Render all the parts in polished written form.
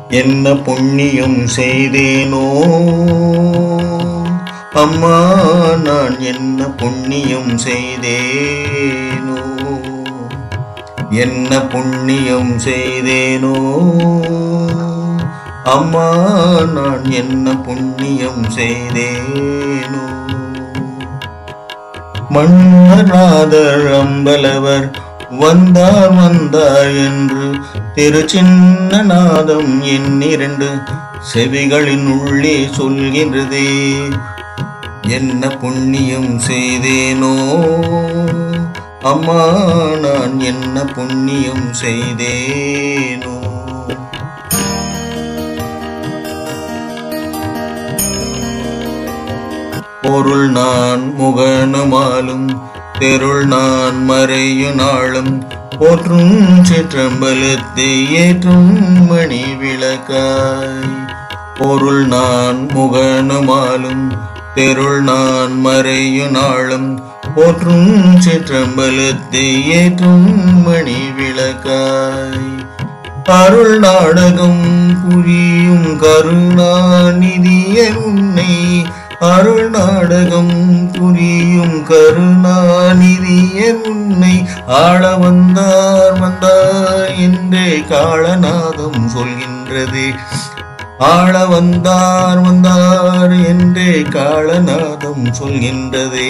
என்ன புண்ணியம் செய்தேனோ அம்மா, நான் என்ன புண்ணியம் செய்தேனோ, என்ன புண்ணியம் செய்தேனோ அம்மா, நான் என்ன புண்ணியம் செய்தேனோ. மன்னராதர் அம்பலவர் வந்தார் வந்தார் என்று திருச்சின்ன நாதம் என்னிரண்டு செவிகளின் உள்ளே சொல்கின்றதே. என்ன புண்ணியம் செய்தேனோ அம்மா, நான் என்ன புண்ணியம் செய்தேனோ. பொருள் நான் முகனுமாலும் தெருள் நான் மறையு நாளும் போற்றும் சிற்றம்பலத்தை ஏற்றும் மணி விளக்காய். பொருள் நான் முகனுமாலும் தெருள் நான் மறையு நாளும் போற்றும் சிற்றம்பலத்தை ஏற்றும் மணி விளக்காய். அருள் நாடகம் புரியும் கருணாநிதியர் உன்னை, அருள் நாடகம் புரியும் கருணாநிதியர் உன்னை ஆள வந்தார் வந்தார் என்றே காளநாதம் சொல்கின்றது. ஆள வந்தார் வந்தார் என்றே காளநாதம் சொல்கின்றது.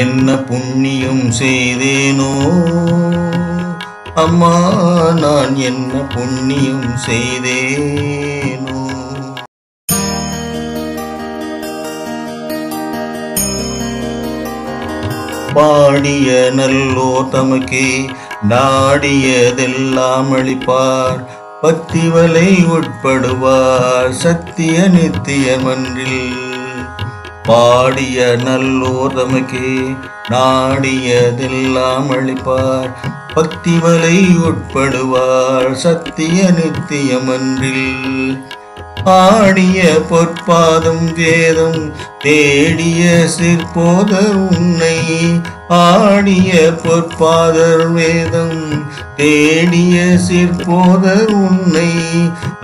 என்ன புண்ணியம் செய்தேனோ அம்மா, நான் என்ன புண்ணியம் செய்தேனோ. பாடிய நல்லோர் தமக்கே நாடியதெல்லாம் அளிப்பார், பக்தி வலை உட்படுவார் சத்திய நித்திய மன்றில். பாடிய நல்லோர் தமக்கே நாடியதெல்லாம் அளிப்பார், பக்தி வலை உட்படுவார் சத்திய நித்திய மன்றில். ஆடிய பொற்பாதம் வேதம் தேடிய சிற்போதர் உன்னை, ஆடிய பொற்பாதர் வேதம் தேடிய சிற்போதர் உன்னை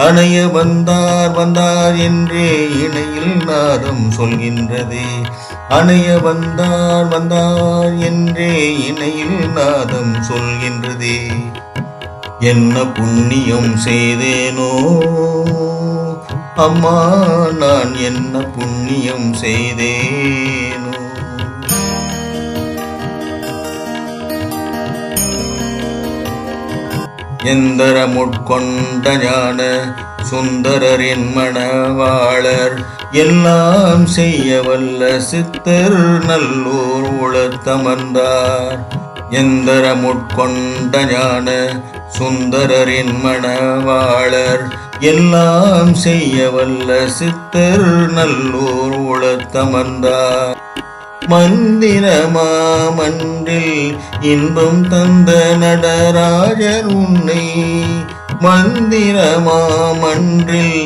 அணைய வந்தார் வந்தார் என்றே இணையில் நாதம் சொல்கின்றதே. அணைய வந்தார் வந்தார் என்றே இணையில் நாதம் சொல்கின்றதே. என்ன புண்ணியம் செய்தேனோ அம்மா, நான் என்ன புண்ணியம் செய்தேனோ. எந்தரமுட்கொண்ட ஞான சுந்தரரின் மணவாளர், எல்லாம் செய்ய வல்ல சித்தர் நல்லோர் உளத்தமர்ந்தார். எந்தரமுட்கொண்ட ஞான சுந்தரரின் மணவாளர், எல்லாம் செய்ய வல்ல சித்தர் நல்லோர் உளத்தமர்ந்தார். மந்திரமா மன்றில் இன்பம் தந்த நடராஜர் உன்னை, மந்திரமா மன்றில்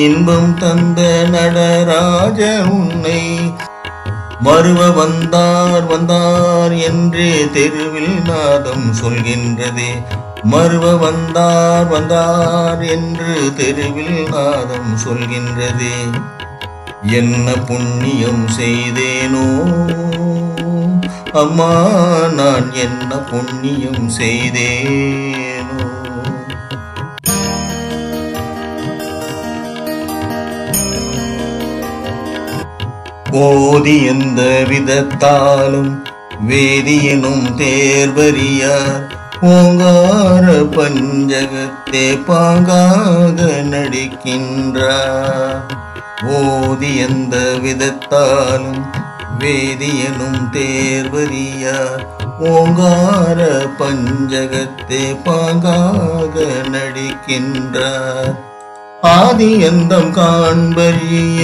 இன்பம் தந்த நடராஜர் உன்னை மறுவ வந்தார் வந்தார் என்றே தெருவில் நாதம் சொல்கின்றதே. மறுவ வந்தார் வந்தார் என்று தெருவில் நாதம் சொல்கின்றதே. என்ன புண்ணியம் செய்தேனோ அம்மா, நான் என்ன புண்ணியம் செய்தேனோ. போதி எந்த விதத்தாலும் வேதியனும் தேர்வறியார், ஓங்கார பஞ்சகத்தே பாங்காக நடிக்கின்றார். ஓதி எந்த விதத்தாலும் வேதியனும் தேர்வறியார், ஓங்கார பஞ்சகத்தே பாங்காக நடிக்கின்றார். ஆதி அந்தம் காண்பறிய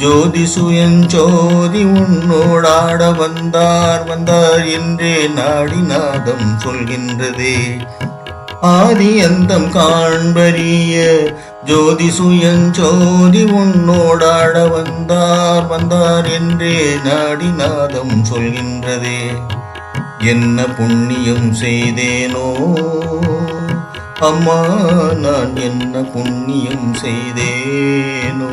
ஜோதி சுயஞ்சோதி உன்னோடாட வந்தார் வந்தார் என்றே நாடிநாதம் சொல்கின்றதே. ஆதி அந்தம் காண்பறிய ஜோதி சுயஞ்சோதி உன்னோடாட வந்தார் வந்தார் என்றே நாடிநாதம் சொல்கின்றதே. என்ன புண்ணியம் செய்தேனோ அம்மா நான் என்ன புண்ணியம் செய்தேனோ.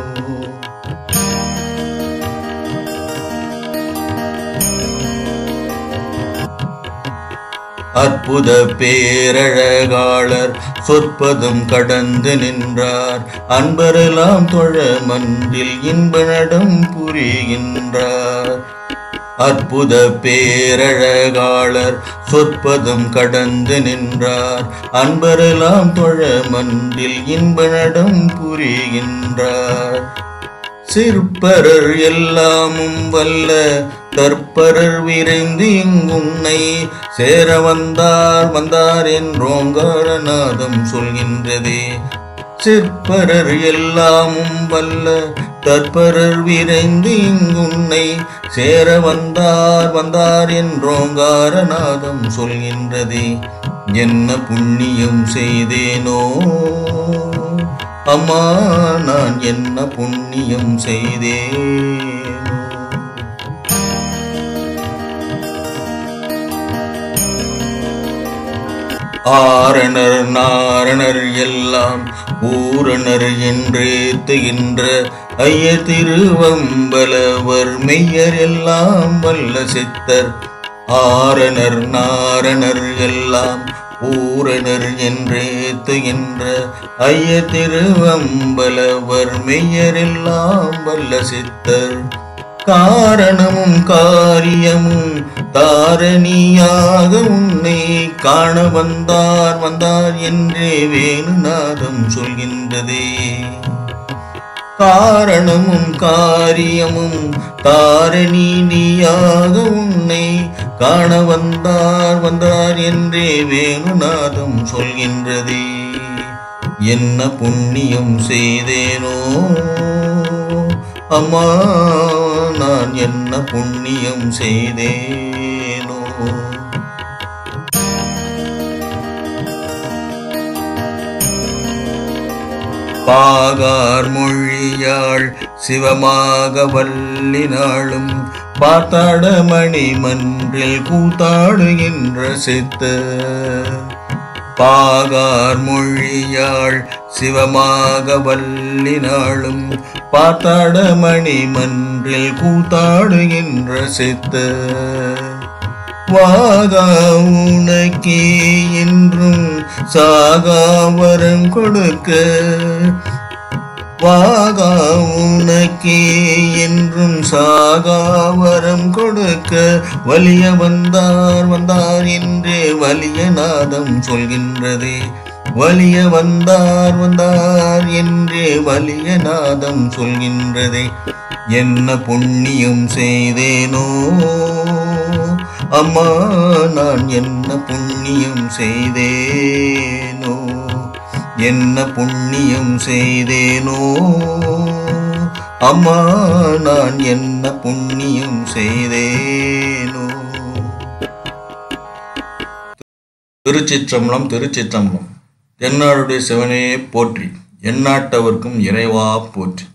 அற்புத பேரழகாளர் சொற்பதம் கடந்து நின்றார். அன்பரெல்லாம் தொழ மன்றில் இன்ப நடம் புரிகின்றார். அற்புத பேரழகாளர் சொற்பதம் கடந்து நின்றார். அன்பரெல்லாம் தொழ மன்றில் இன்ப நடம் புரிகின்றார். சிற்பரர் எல்லாமும் வல்ல தற்பரர் விரைந்து இங்குன்னை சேர வந்தார் என்றோங்காரநாதம் சொல்கின்றதே. சிற்பரர் எல்லாமும் வல்ல தற்பரர் விரைந்து இங்குன்னை சேர வந்தார் என்றோங்காரநாதம் சொல்கின்றதே. என்ன புண்ணியம் செய்தேனோ அம்மா நான் என்ன புண்ணியம் செய்தேனோ. ஆரணர் நாரணர் எல்லாம் பூரணர் என்றேத்துகின்ற ஐய திருவம்பலவர் மெய்யர் எல்லாம் வல்ல சித்தர். ஆரணர் நாரணர் எல்லாம் பூரணர் என்றேத்துகின்ற ஐய திருவம்பலவர் மெய்யர் எல்லாம் வல்ல சித்தர். காரணமும் காரியமும் தாரணியாக உன்னை காண வந்தார் என்றே வேணுநாதம் சொல்கின்றதே. காரணமும் காரியமும் தாரணியாக உன்னை காண வந்தார் என்றே வேணுநாதம் சொல்கின்றதே. என்ன புண்ணியம் செய்தேனோ அம்மா நான் என்ன புண்ணியம் செய்தேனோ. பாகார் மொழியாள் சிவமாக வல்லினாளும் பார்த்தாட மணி மன்றில் கூத்தாடுகின்ற சித்தர். பாகார் மொழியாள் சிவமாக வல்லினாளும் பார்த்தாட மணி மன்றில் கூத்தாடுகின்ற சித்தர். வாகா உனக்கே என்றும் சாகாவரம் கொடுக்க. வாகா உனக்கே என்றும் சாகாவரம் கொடுக்க வலிய வந்தார் என்றே வலியநாதம் சொல்கின்றதே. வலிய வந்தார் என்றே வலியநாதம் சொல்கின்றதே. என்ன புண்ணியம் செய்தேனோ அம்மா நான் என்ன புண்ணியம் செய்தேனோ. என்ன புண்ணியம் செய்தேனோ அம்மா நான் என்ன புண்ணியம் செய்தேனோ. திருச்சிற்றம்பலம் திருச்சிற்றம்பலம். தென்னாடுடைய சிவனே போற்றி, எந்நாட்டவர்க்கும் இறைவா போற்றி.